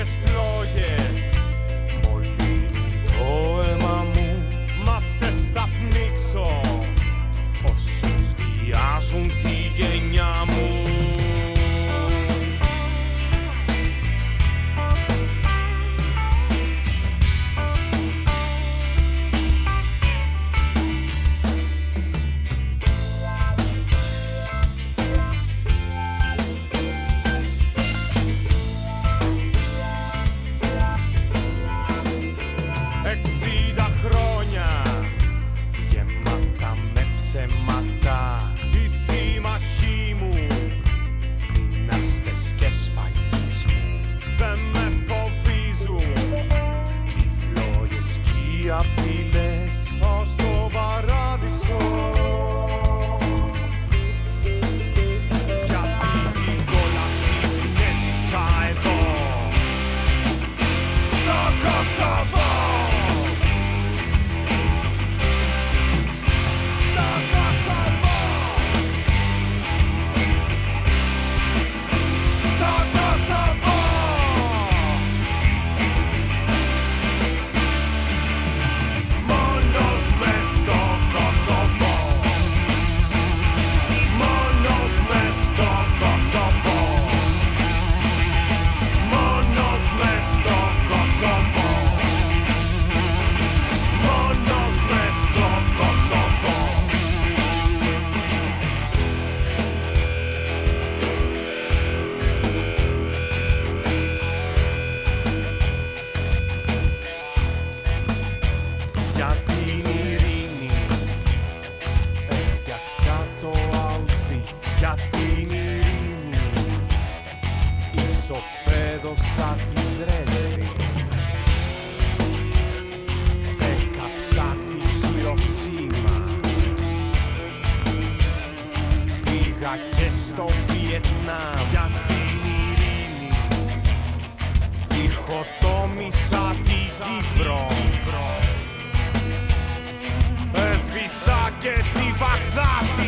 βρώμικες πλόγες μολύνουν το αίμα μου. Μ' αυτές θα πνίξω όσους διάζουν τη γενιά μου. Ψέματα, οι σύμμαχοί μου, δυνάστες και σφαγείς μου, δεν με φοβίζουν οι φλόγες κι οι απειλές ως το παράδεισο. Γιατί την κόλαση την έζησα εδώ, στο Κόσοβο. Για την ειρήνη έφτιαξα το Auschwitz. Για την ειρήνη ισοπαίδωσα τη Δρέσδη. Έκαψα τη Χιροσίμα. Πήγα και στο Βιετνάμ. Για την ειρήνη διχοτόμησα την Κύπρο. Έσβησα και τη Βαγδάτη.